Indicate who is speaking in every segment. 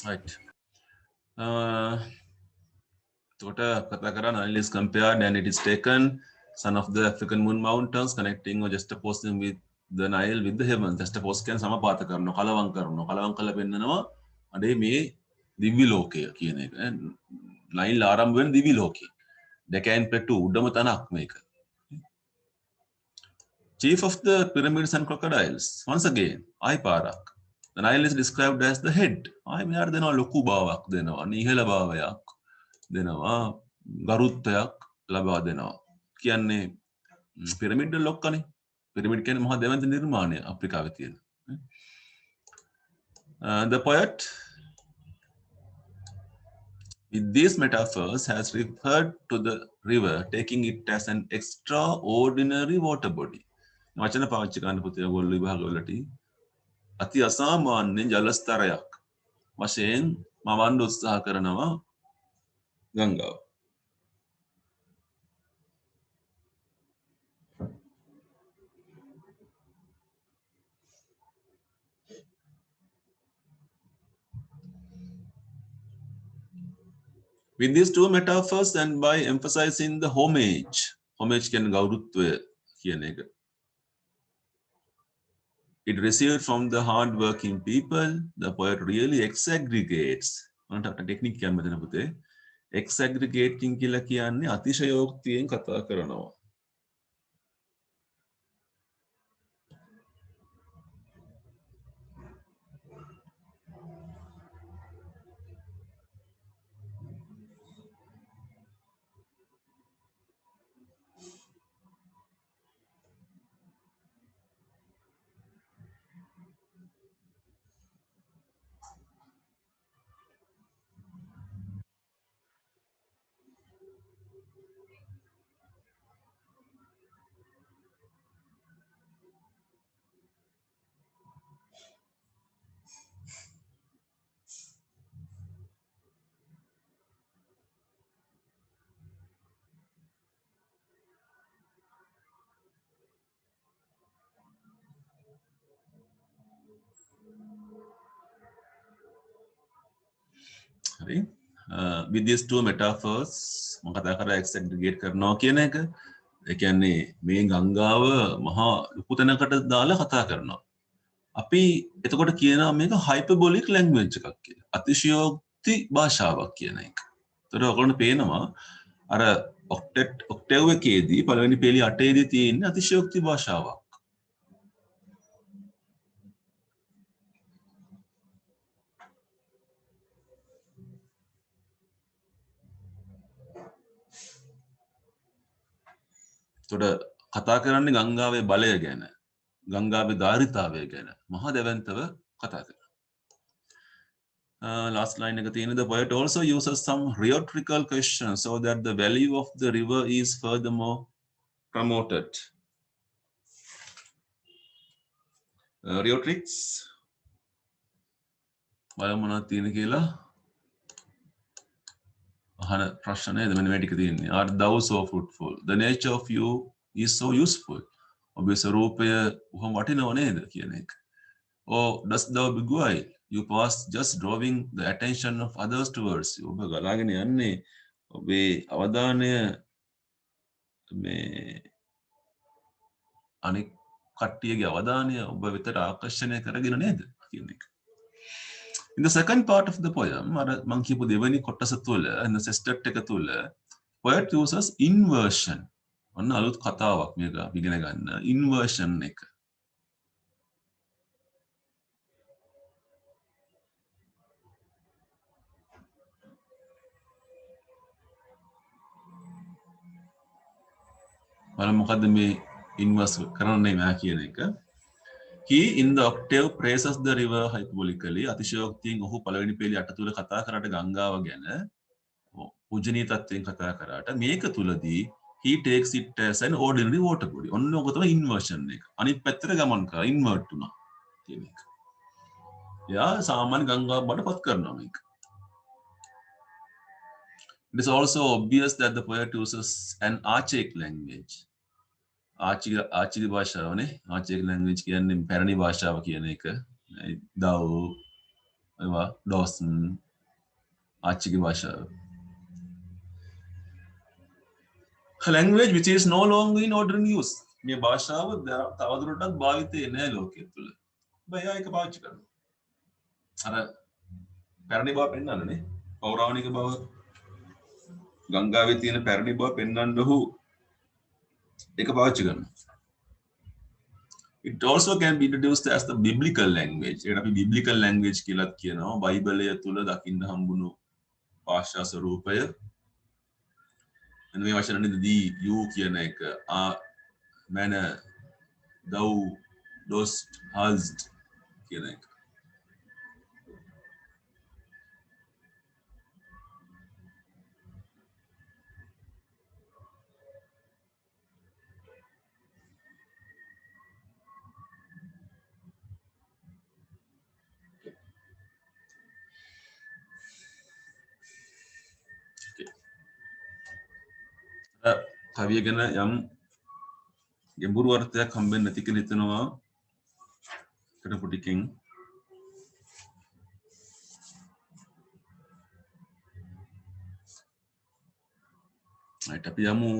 Speaker 1: Right. Katakara Nile is compared and it is taken, son of the African moon mountains, connecting or just opposing with the Nile with the heavens. Just oppose can Samapata Karno, Kalavan Karno, Kalavan Kalapenana, and they may Divi Loke, Kine, Nile Aram when Divi Loki. They can pay to Udamatanak maker. Chief of the pyramids and crocodiles. Once again, Iparak. The Nile is described as the head. I mean, are they no Lukubawak, they know, Nihelabawayak. දෙනවා ගරුත්වයක් ලබා දෙනවා කියන්නේ pyramid ලොක්කනේ pyramid කියන්නේ මහා දෙවන්ත නිර්මාණය අප්‍රිකාවේ තියෙන the poet with these metaphors has referred to the river taking it as an extraordinary water body වචන පාවිච්චි කරන්න පුතේ ඔයගොල්ලෝ විභාගවලදී අති අසාමාන්‍ය ජල ස්තරයක් වශයෙන් මවන්න උත්සාහ කරනවා ගංගාව With these two metaphors and by emphasizing the homage can gaurutva කියන එක. It received from the hard-working people. The poet really exaggregates. මොනට ටෙක්නික් කියන්න මෙතන පුතේ. Exaggregating කියලා කියන්නේ අතිශයෝක්තියෙන් කතා කරනවා. හරි with these two metaphors මම කතා කරා exaggregate කරනවා කියන එක ඒ කියන්නේ මේ ගංගාව මහා ලොකු තැනකට දාලා කතා කරනවා අපි එතකොට කියනවා මේක hyperbolic language එකක් කියලා අතිශයෝක්ති භාෂාවක් කියන එක. ඒතර ඔයගොල්ලන්ට පේනවා අර ඔක්ටේව් එකේදී පළවෙනි පේලි 8 දී තියෙන අතිශයෝක්ති භාෂාවක්. එතකොට කතා කරන්නේ ගංගාවේ බලය ගැන, ගංගාවේ ධාරිතාවය ගැන මහා දැවැන්තව කතා කරනවා. Last line එක තියෙන the poet also uses some rhetorical questions so that the value of the river is furthermore promoted. Rhetorics බලමු මොනවද තියෙන කියලා අහන ප්‍රශ්න නේද මෙන්න මේ ටික තියෙන්නේ. Are thou so fruitful? The nature of you is so useful. ඔබේ ස්වරූපය උහම වටිනව නේද කියන එක. Or dost thou beguile? You pass just drawing the attention of others towards you. ඔබ ගලාගෙන යන්නේ ඔබේ අවධානය මේ අනික් කට්ටියගේ අවධානය ඔබ වෙතට ආකර්ෂණය කරගෙන නේද කියන එක. In the second part of the poem, අර මං කියපු දෙවෙනි කොටස තුල in the sestet එක තුල poet uses inversion. ඔන්න අලුත් කතාවක් මේක අපි ඉගෙන ගන්න inversion එක. බලමු මොකද්ද මේ inverse කරන්නේ මා කියන එක. He in the octave praises the river hyperbolically. අතිශයෝක්තියෙන් ඔහු පළවෙනි පේලි 8 තුල කතා කරාට ගංගාව ගැන පූජනීය තත්වයෙන් කතා කරාට මේක තුලදී he takes it as an ordinary water body. ඔන්න ඔක තමයි inversion එක. අනිත් පැත්තට ගමන් කරා invert වුණා කියන එක. යා සාමාන්‍ය ගංගාව බඩපත් කරනවා මේක. It is also obvious that the poet uses an archaic language. Archaic භාෂාවනේ ආචික ලැන්ග්වේජ් කියන්නේ පැරණි භාෂාව කියන එක. දව් ඒවා ඩොස්න් ආචික භාෂාව. language which is no longer in ordinary use. මේ භාෂාව තවදුරටත් භාවිතේ නෑ ලෝකයේ තුල. බෑ ඒක පාවිච්චි කරනවා. අර පැරණි බව පෙන්වන්නනේ. පෞරාණික බව ගංගාවේ තියෙන පැරණි බව පෙන්වන්න ඔහු ඒක පාවිච්චි කරනවා. It also can be introduced as the biblical language. ඒකට අපි biblical language කියලාත් කියනවා. බයිබලය තුල දකින්න හම්බුණු භාෂා ස්වරූපය. මේ වචනේදී you කියන එක manner thou dost hast කියන එක. කවිය ගැන යම් ගැඹුරු අර්ථයක් හම්බෙන්නේ නැති කියලා හිතනවා කරපු ටිකෙන්. අපි යමු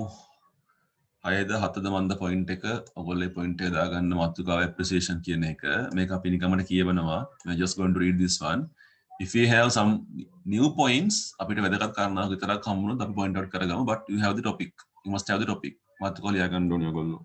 Speaker 1: 6ද 7ද මන්ද පොයින්ට් එක ඔයගොල්ලෝ පොයින්ට් එක දාගන්න මාතෘකාව appreciation කියන එක. මේක අපි නිකම්මට කියවනවා. I'm just going to read this one. If we have some new points අපිට වැදගත් කාරණා විතරක් හම්බුනොත් අපි point out කරගමු. But you have the topic. You must have the topic. මාතෘකාව ලියා ගන්න ඕනේ ඔයගොල්ලෝ.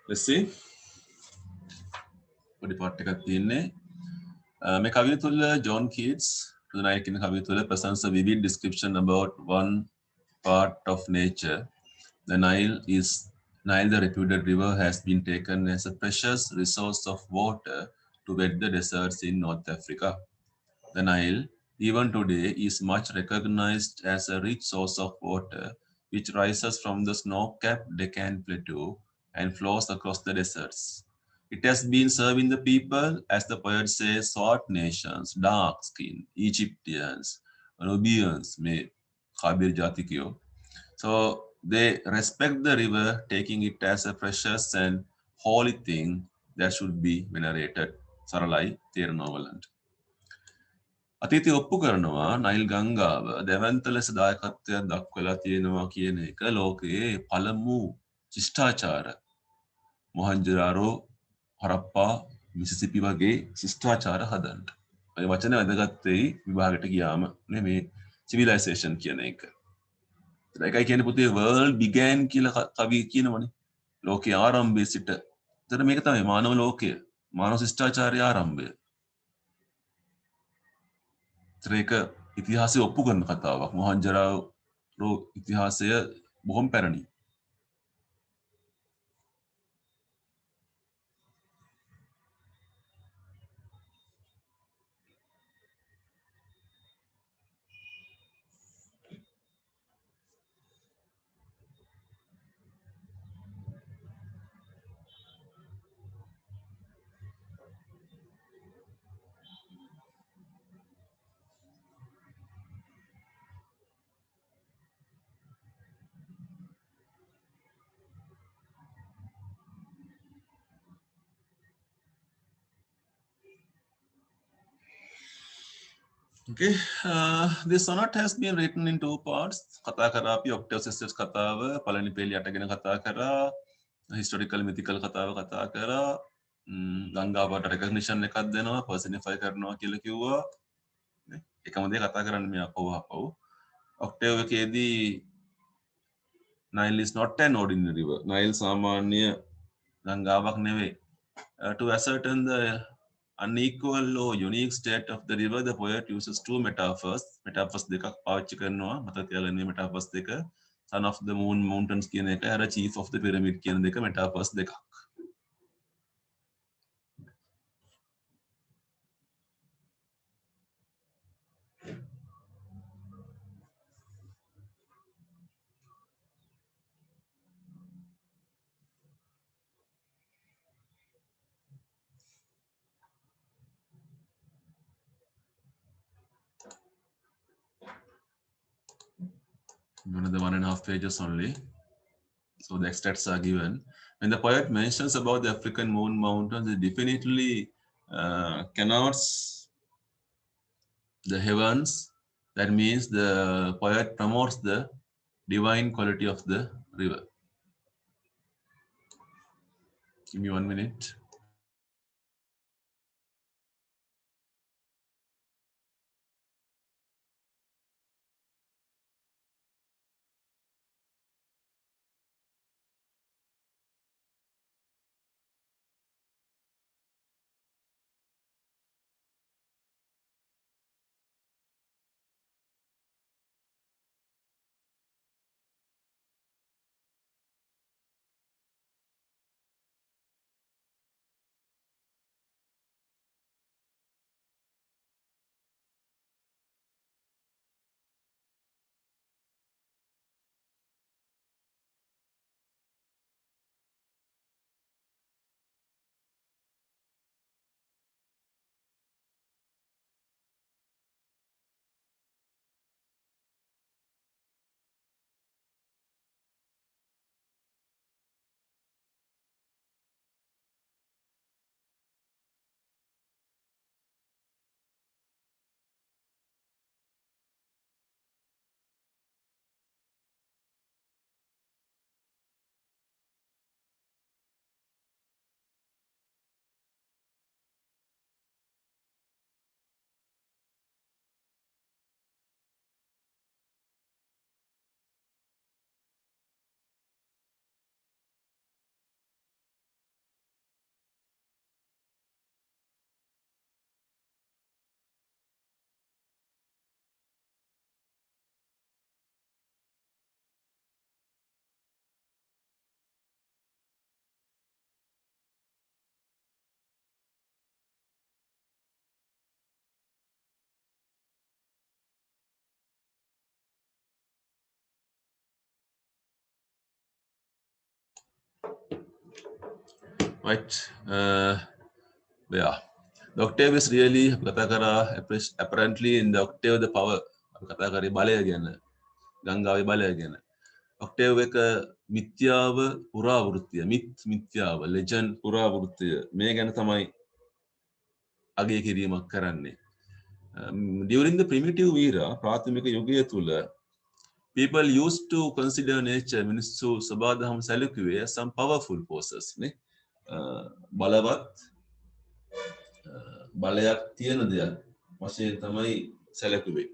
Speaker 1: Let's see. පොඩි පාට් එකක් තියෙන්නේ. මේ කවිය තුළ John Keats තුනයි කියන කවිය තුළ presents a vivid description about one part of nature. The Nile, the reputed river, has been taken as a precious resource of water to wet the deserts in North Africa. The Nile, even today, is much recognized as a rich source of water, which rises from the snow-capped Deccan Plateau and flows across the deserts. It has been serving the people, as the poet says, swart nations, dark-skinned, Egyptians, Nubians, Khabir Jatikiyo. So they respect the river, taking it as a precious and holy thing that should be venerated. Saralai Thernovaland. අතීතය ඔප්පු කරනවා Nile ගංගාව දෙවන්ත ලෙස දායකත්වයක් දක්වලා තියෙනවා කියන එක ලෝකයේ පළමු ශිෂ්ටාචාර. මොහන්ජදාරෝ හරප්පා මිසිසිපි වගේ ශිෂ්ටාචාර හදන්න. ඔය වචන වැදගත් වෙයි විභාගයට ගියාම මේ civilization කියන එක. ඒකයි කියන්නේ පුතේ world began කියලා කවිය කියනවනේ. ලෝකයේ ආරම්භයේ සිට. එතන මේක තමයි මානව ලෝකය. මානව ශිෂ්ටාචාරයේ ආරම්භය. ඒක ඉතිහාසය ඔප්පු කරන කතාවක්. මොහන්ජදාරෝ ඉතිහාසය බොහොම පැරණි. Okay, this sonnet has been written in two parts. කතා කරා අපි octave sisters කතාව පළවෙනි පේලිය අටගෙන කතා කරා, historical mythical කතාව කතා කරා, ගංගාවට recognition එකක් දෙනවා, personify කරනවා කියලා කිව්වා. එකම දේ කතා කරන්නේ මේ අපව ඔක්ටේව් එකේදී Nile is not an ordinary river. Nile සාමාන්‍ය ගංගාවක් නෙවෙයි. To ascertain the unequal or unique state of the river, the poet uses two metaphors. Metaphors දෙකක් පාවිච්චි කරනවා. මතක තියාගන්න මේ metaphors දෙක. Son of the moon mountains කියන එක, අර chief of the pyramid කියන දෙක metaphors දෙකක්. Another 1.5 pages only. So the extracts are given. When the poet mentions about the African moon mountains, it definitely connotes the heavens. That means the poet promotes the divine quality of the river. Give me 1 minute. Right. Yeah. The octave is really apparently in the octave the power. කතා කරේ බලය ගැන, ගංගාවේ බලය ගැන. ඔක්ටේව් එක මිත්‍යාව පුරාවෘත්තිය, මිත්‍යාව, legend පුරාවෘත්තිය මේ ගැන තමයි අගය කිරීමක් කරන්නේ. During the primitive era, ප්‍රාථමික යුගය තුල people used to consider nature මිනිස්සු සබාදහම සැලකුවේ some powerful forces නේ. බලවත් බලයක් තියෙන දෙයක් වශයෙන් තමයි සැලකුවේ.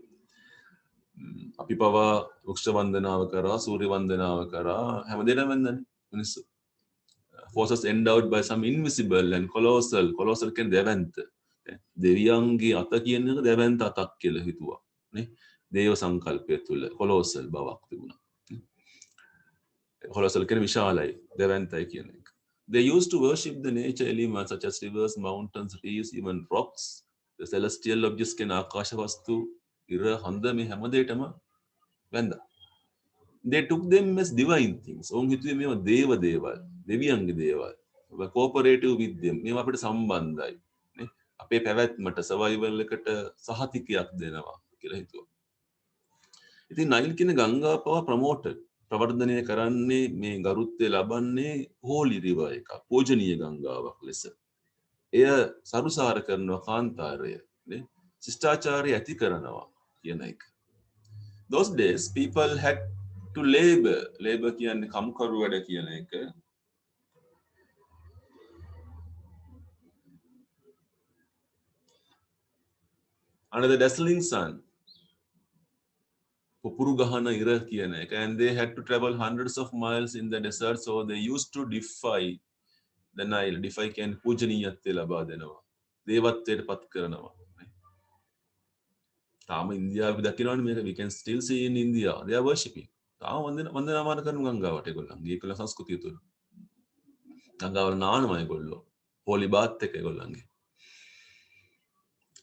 Speaker 1: අපි පවා වෘක්ෂ වන්දනාව කරා, සූර්ය වන්දනාව කරා, හැමදේටම වෙනදනේ මිනිස්සු. Forces endowed by some invisible and colossal කියන්නේ දෙවන්ත. දෙවියන්ගේ අත කියන එක දෙවන්ත අතක් කියලා හිතුවා නේ. දේව සංකල්පය තුල colossal බවක් තිබුණා. colossal කියන්නේ විශාලයි, දෙවන්තයි කියන එක. They used to worship the nature elements such as rivers, mountains, trees, even rocks. The celestial objects කියන ආකාශ වස්තු, ඉර, හඳ මේ හැමදේටම වැඳා. They took them as divine things. ඔවුන් හිතුවේ මේවා දේව දේවල්, දෙවියන්ගේ දේවල්. cooperative with them. මේවා අපිට සම්බන්ධයි. නේ? අපේ පැවැත්මට, survival එකට සහතිකයක් දෙනවා කියලා හිතුවා. ඉතින් නයිල් කියන ගංගා පවා ප්‍රමෝටඩ්, ප්‍රවර්ධනය කරන්නේ මේ ගරුත්වය ලබන්නේ හෝලි රිවර් එකක්, පූජනීය ගංගාවක් ලෙස. එය සරුසාර කරනවා කාන්තාරය, නේ? ශිෂ්ටාචාරය ඇති කරනවා කියන එක. Those days people had to labor කියන්නේ කම්කරු වැඩ කියන එක. Under the dazzling sun, පුපුරු ගහන ඉර කියන එක. And they had to travel hundreds of miles in the desert, so they used to defy the Nile. Defy කියන්නේ පූජනීයත්වය ලබා දෙනවා. දේවත්වයට පත් කරනවා. තාම ඉන්දියාවේ දකිනවනේ මේක. We can still see in India. They are worshipping. තාම වන්දනාමාන කරන ගංගාවට ඒගොල්ලන්ගේ ඒකල සංස්කෘතිය තුළ. ගංගාවල නානවා ඒගොල්ලෝ. holy bath එක ඒගොල්ලන්ගේ.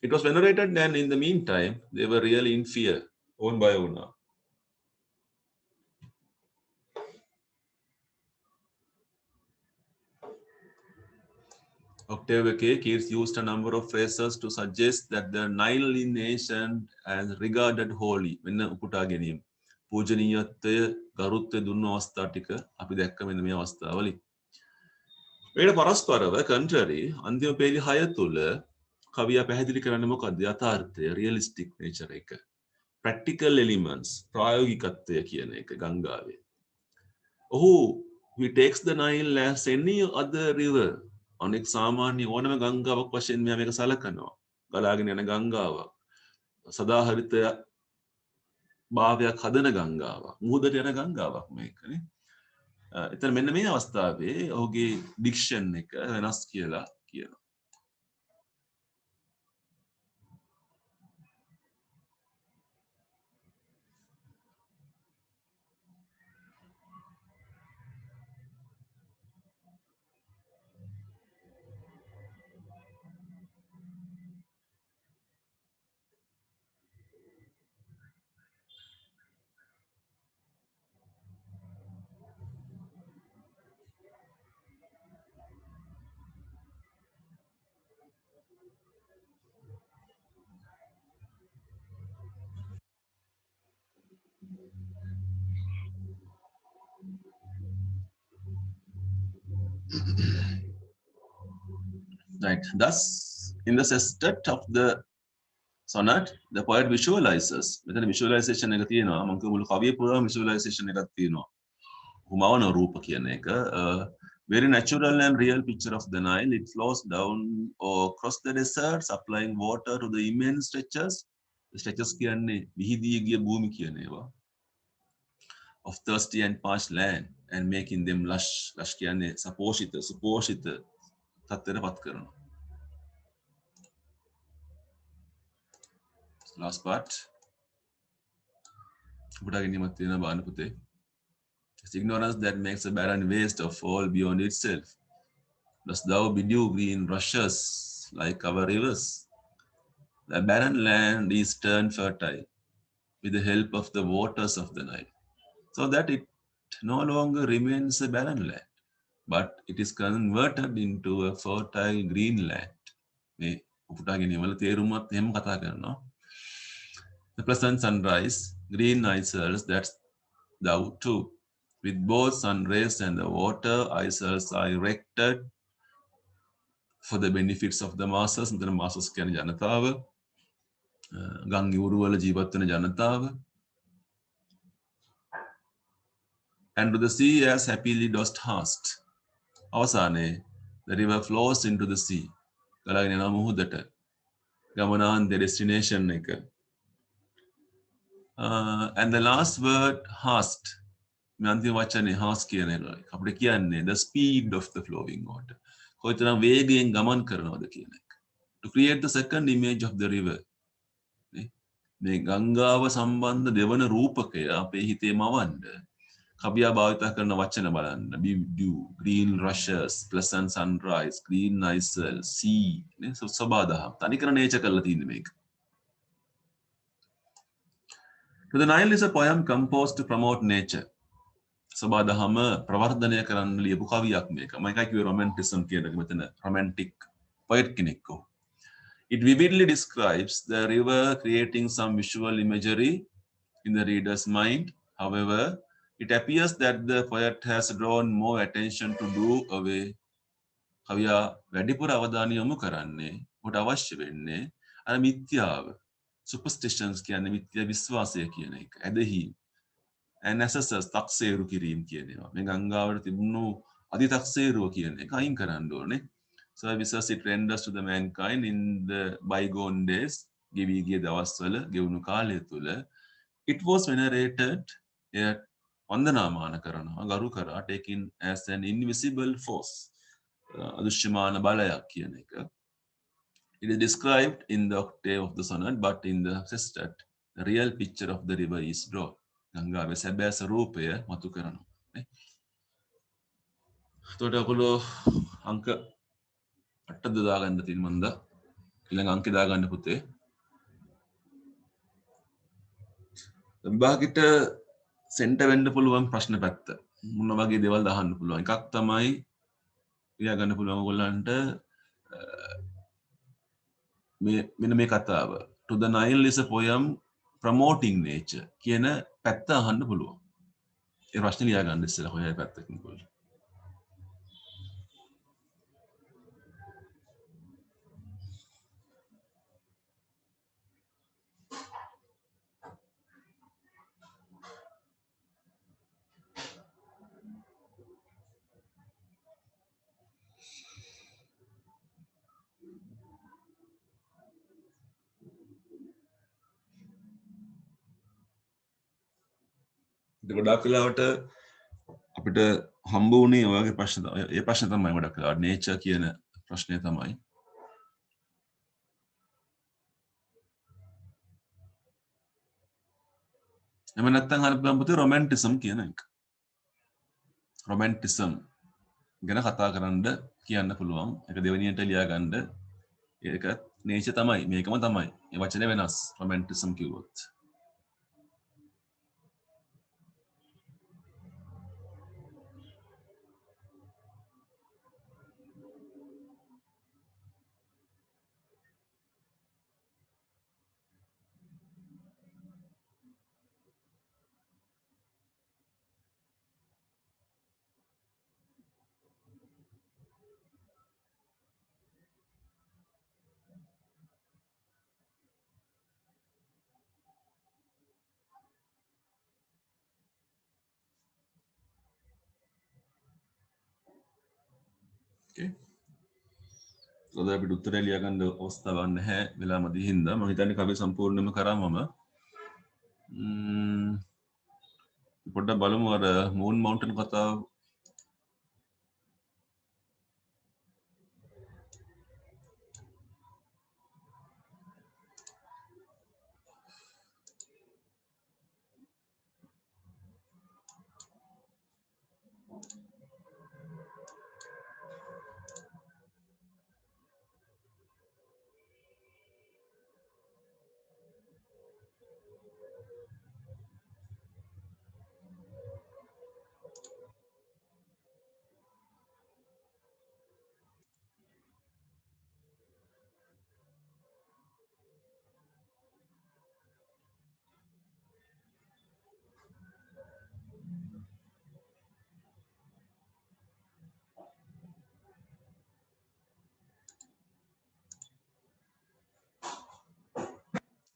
Speaker 1: It was venerated, and in the meantime, they were really in fear. Own by owner. Octave Keats used a number of phrases to suggest that the Nile in ancient as regarded holy. මෙන්න උපුටා ගැනීම. පූජනීයත්වය ගරුත්වය දුන්න අවස්ථා ටික අපි දැක්ක මෙන්න මේ අවස්ථාවලින්. මේකට පරස්පරව contrary අන්තිම පේලි 6 තුල කවියා පැහැදිලි කරන්නේ මොකක්ද? යථාර්ථය, realistic nature එක. Practical elements, ප්‍රායෝගිකත්වය කියන එක ගංගාවේ. ඔහු he takes the Nile as any other river. අනෙක් සාමාන්‍ය ඕනම ගංගාවක් වශයෙන් මෙයා මේක සලකනවා. ගලාගෙන යන ගංගාවක්. සදාහරිත භාවයක් හදන ගංගාවක්. මුහුදට යන ගංගාවක් මේකනේ. එතන මෙන්න මේ අවස්ථාවේ ඔහුගේ ඩික්ෂන් එක වෙනස් කියලා කියනවා. Right. Thus, in the sestet of the sonnet, the poet visualizes. මෙතන visualization එක තියෙනවා. මම කිව්ව මුළු කවිය පුරාම visualization එකක් තියෙනවා. හුමාවන රූප කියන එක. Very natural and real picture of the Nile. It flows down or across the desert, supplying water to the immense stretches. The stretches කියන්නේ විහිදී ගිය භූමි කියන ඒවා. Of thirsty and parched land and making them lush. Lush කියන්නේ සුපෝෂිත තත්ත්වයට පත් කරනවා. Last part. උපුටා ගැනීමක් තියෙනවා බාන්න පුතේ. It's ignorance that makes a barren waste of all beyond itself. Dost thou bedew green rushes like our rivers? The barren land is turned fertile with the help of the waters of the Nile, so that it no longer remains a barren land, but it is converted into a fertile green land. මේ උපුටා ගැනීමවල තේරුමත් එහෙම කතා කරනවා. The pleasant sunrise, green isles that thou too, with both sun rays and the water isles are erected for the benefits of the masses. මෙතන masses කියන්නේ ජනතාව. ගම් ඉවුරුවල ජීවත් වෙන ජනතාව. And to the sea as happily dost hast. අවසානයේ the river flows into the sea. ගලාගෙන යනවා මුහුදට. ගමනාන්තයේ destination එක. And the last word hast. මේ අන්තිම වචනේ hast කියන එක. අපිට කියන්නේ the speed of the flowing water. කොයිතරම් වේගයෙන් ගමන් කරනවද කියන එක. To create the second image of the river. මේ ගංගාව සම්බන්ධ දෙවන රූපකය අපේ හිතේ මවන්න කවියා භාවිත කරන වචන බලන්න. Dew, green rushes, pleasant sunrise, green isles, sea නේ සබාදහම්. තනිකර nature කරලා තියෙන්නේ මේක. So the Nile is a poem composed to promote nature. සබාදහම ප්‍රවර්ධනය කරන්න ලියපු කවියක් මේක. මම එකයි කිව්වේ romanticism කියන එක මෙතන romantic poet කෙනෙක්. It vividly describes the river, creating some visual imagery in the reader's mind. However, it appears that the poet has drawn more attention to do away. කවියා වැඩිපුර අවධානය යොමු කරන්නේ ඔහුට අවශ්‍ය වෙන්නේ අර මිත්‍යාව. Superstitions කියන්නේ මිත්‍යා විශ්වාසය කියන එක. ඇදහිීම. Ancestors තක්සේරු කිරීම කියන ඒවා. මේ ගංගාවට තිබුණු අදි තක්සේරුව කියන එක අයින් කරන්න ඕනේ. Services it renders to the mankind in the bygone days. ගෙවී ගිය දවස්වල ගෙවුණු කාලය තුල It was venerated වන්දනාමාන කරනවා ගරු කරා taken as an invisible force අදෘශ්‍යමාන බලයක් කියන එක. It is described in the octave of the sonnet, but in the sextet, the real picture of the river is drawn. ගංගාවේ සැබෑ ස්වරූපය මතු කරනවා. එතකොට ඔයගොල්ලෝ අංක 8ද දාගන්න තියෙන මන්ද ඊළඟ අංකේ දාගන්න පුතේ. විභාගෙට සෙන්ටර් වෙන්න පුළුවන් ප්‍රශ්න පැත්ත මොන වගේ දේවල් දාන්න පුළුවන්. එකක් තමයි ලියා ගන්න පුළුවන් ඔයගොල්ලන්ට මෙන්න මේ කතාව. To the Nile is a poem promoting nature කියන පැත්ත අහන්න පුළුවන්. ඒ ප්‍රශ්නේ ලියා ගන්න ඉස්සෙල්ලා කොහේ පැත්තකින් කොල්ල. ගොඩක් වෙලාවට අපිට හම්බ වුණේ ඔය වගේ ප්‍රශ්න ඒ ප්‍රශ්න තමයි ගොඩක් වෙලාවට nature කියන ප්‍රශ්නය තමයි. එහෙම නැත්නම් අර පුතේ romanticism කියන එක. romanticism ගැන කතා කරන්න කියන්න පුළුවන්. ඒක දෙවෙනියට ලියා ගන්න. ඒක nature තමයි මේකම තමයි. මේ වචනේ වෙනස් romanticism කිව්වොත්. Okay. So අපිට උත්තරය ලියා ගන්න අවස්ථාවක් නැහැ වෙලා මදි හින්දා මම හිතන්නේ කවිය සම්පූර්ණයෙන්ම කරාමම පොඩ්ඩක් බලමු අර මූන් මවුන්ටන් කතාව.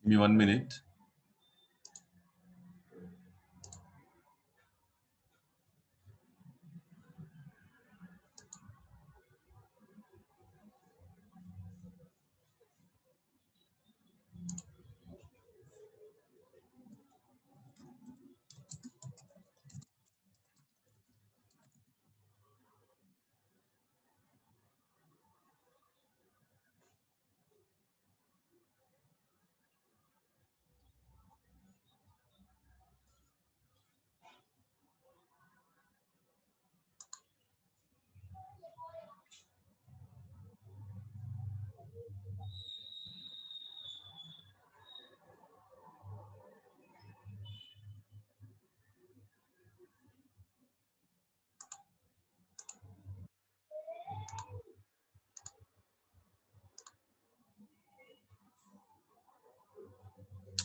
Speaker 1: Give me 1 minute.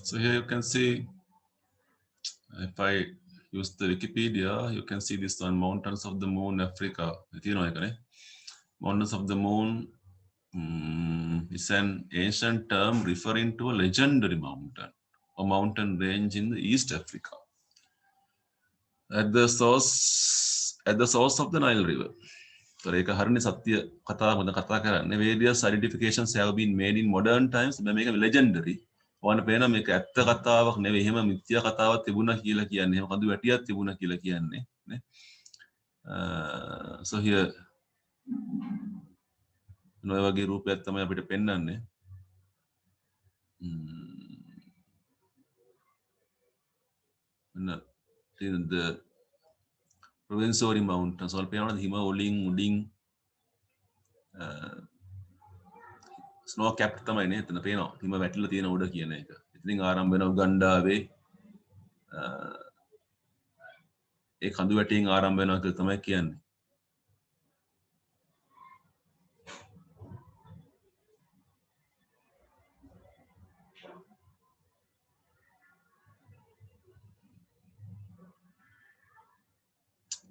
Speaker 1: So here you can see, if I use the Wikipedia, you can see this one, Mountains of the Moon, Africa. Mountains of the Moon is an ancient term referring to a legendary mountain, a mountain range in the East Africa, at the source of the Nile River. So, ඒක හරිනේ සත්‍ය කතාව මොකද කතා කරන්නේ. Various identifications have been made in modern times to make it legendary. ඔන්න පේන මේක ඇත්ත කතාවක් නෙවෙයි එහෙම මිත්‍යා කතාවක් තිබුණා කියලා කියන්නේ එහෙම කඳු වැටියක් තිබුණා කියලා කියන්නේ නේ so here නොය වගේ රූපයක් තමයි අපිට පෙන්වන්නේ the Provinsori Mountains වල පේනවනේ හිම වලින් උඩින් ස්නෝ කැප් තමයි නේ එතන පේනවා හිම වැටිලා තියෙන උඩ කියන එක. ඉතින් ආරම්භ වෙන උගන්ඩාවේ ඒ කඳු වැටියෙන් ආරම්භ වෙනවා කියලා තමයි කියන්නේ.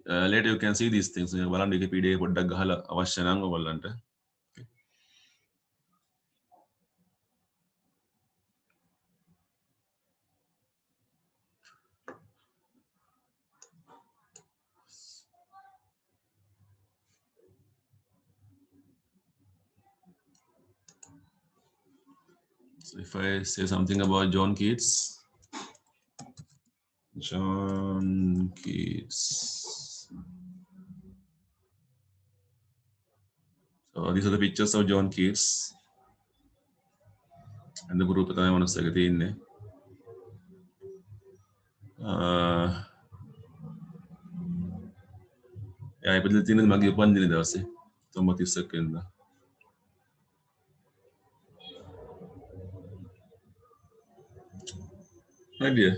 Speaker 1: Later you can see these things. බලන්න Wikipedia එක පොඩ්ඩක් ගහලා අවශ්‍ය නම් ඔයගොල්ලන්ට. So if I say something about John Keats. John Keats. So these are the pictures of John Keats. And the group තමයි මනුස්සයෙක් තියෙන්නේ. එයා ඉපදලා තියෙන්නේ මගේ උපන්දින දවසේ 31 වෙනිදා. My dear.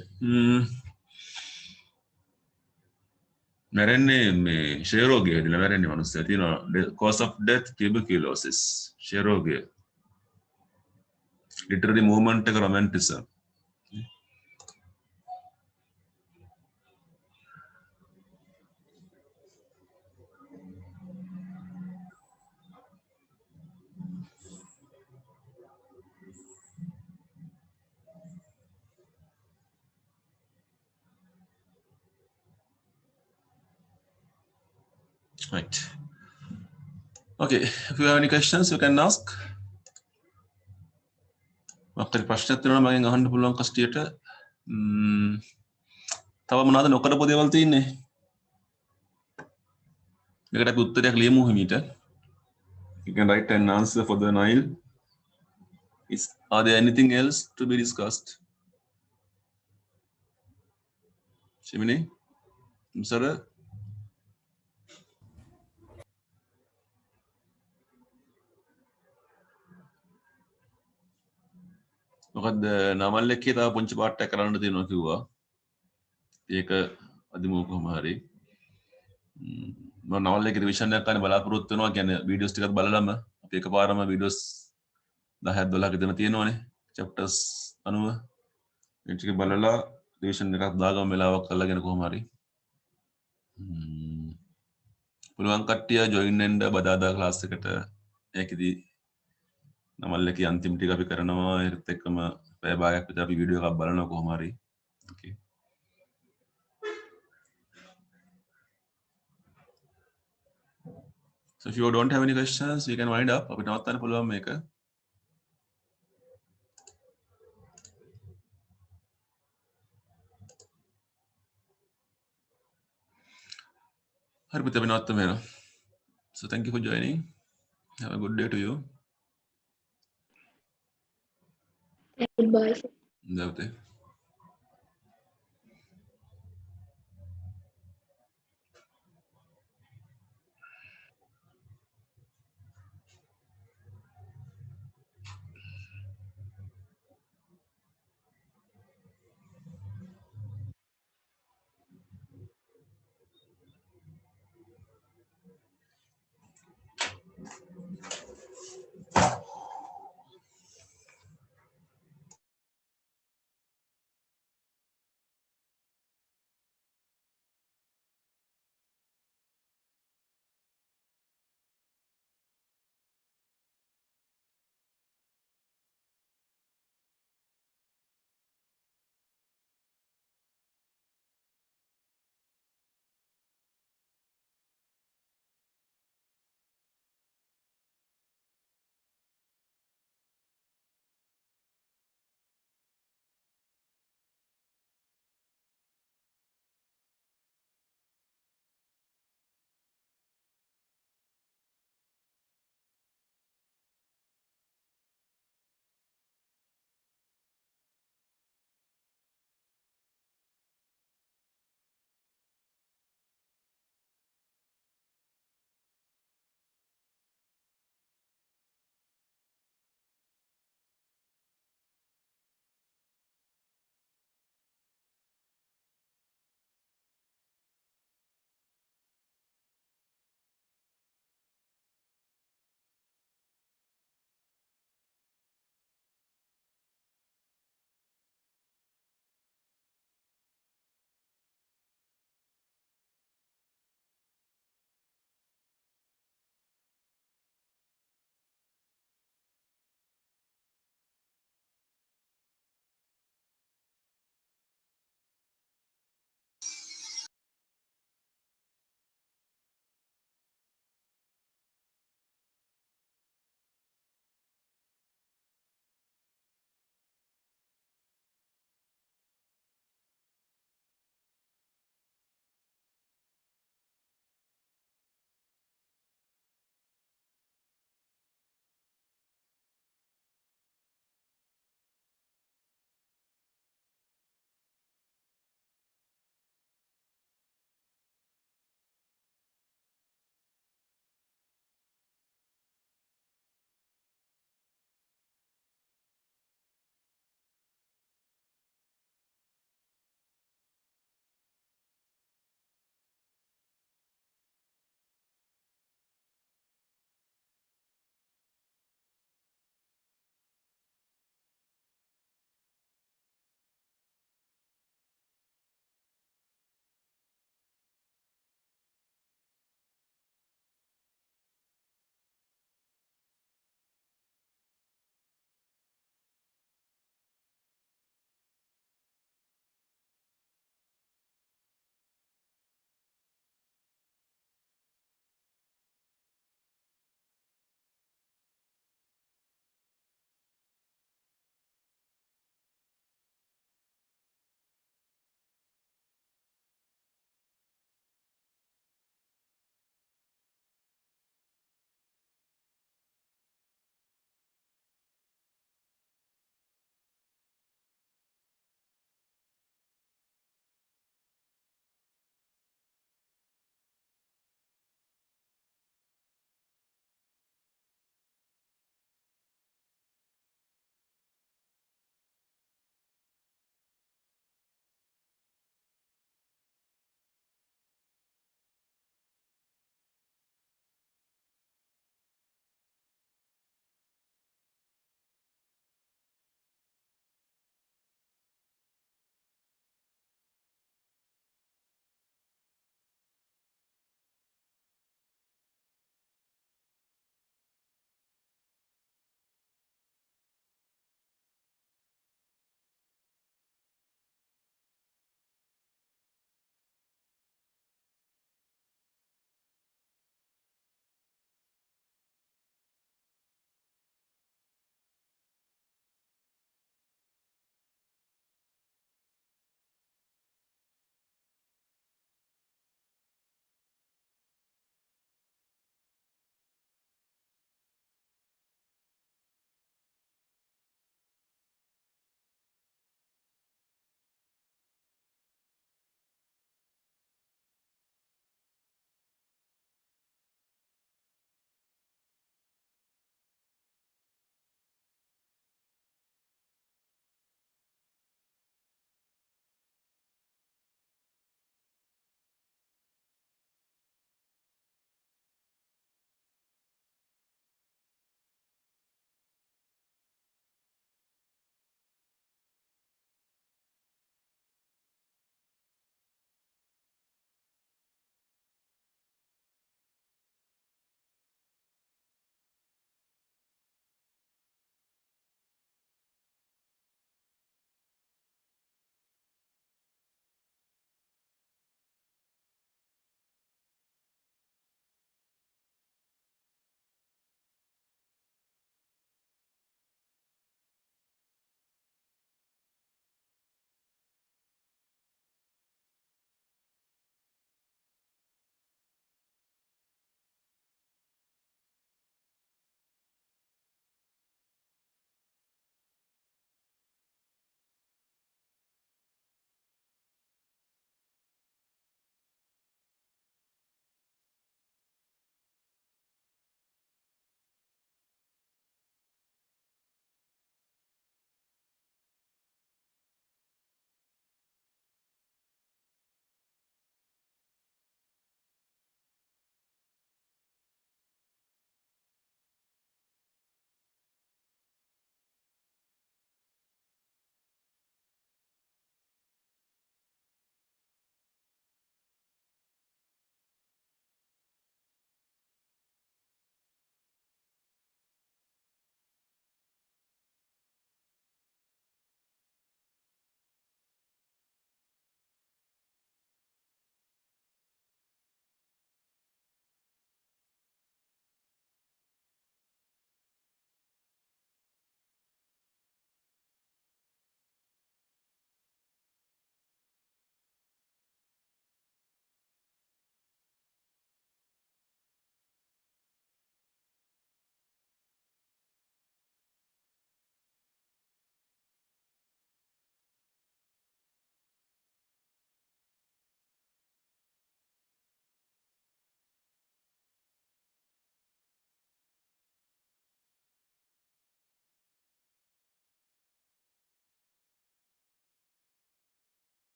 Speaker 1: මැරෙන්නේ මේ ක්ෂය රෝගය හැදිලා මැරෙන්නේ මනුස්සයා තියෙනවා cause of death tuberculosis ක්ෂය රෝගය literary movement එක romanticism right okay if you have any questions you can ask අපේ ප්‍රශ්න තියෙනවා මගෙන් අහන්න පුළුවන් කස්ටියට තව මොනවද නොකරපු දේවල් තියෙන්නේ මේකට අපි උත්තරයක් ලියමු හිමීට you can write an answer for the Nile are there anything else to be discussed Shimini Sara මොකද නමල් එකේ තව පුංචි පාට් එකක් කරන්න තියෙනවා කිව්වා. ඒක අදිමු කොහොම හරි. මම නමල් එකේ රිවිෂන් එකක් ගන්න බලාපොරොත්තු වෙනවා. කියන්නේ වීඩියෝස් ටිකක් බලලම අපි එකපාරම වීඩියෝස් 10ක් 12ක් විතර තියෙනවනේ. chapters 90. ඒ ටික බලලා රිවිෂන් එකක් දාගම වෙලාවක් අල්ලගෙන කොහොම හරි. පුළුවන් කට්ටිය ජොයින් වෙන්න බදාදා ක්ලාස් එකට ඒකෙදි නමල් එකේ අන්තිම ටික අපි කරනවා ඒකත් එක්කම පැය භාගයක් විතර අපි වීඩියෝ එකක් බලනවා කොහොම හරි okay so if you don't have any questions we can wind up අපිට නවත්තන්න පුළුවන් මේක හරි පුතේ අපි නවත්තමු එහෙනම් so thank you for joining have a good day to you
Speaker 2: Goodbye.
Speaker 1: Namaste.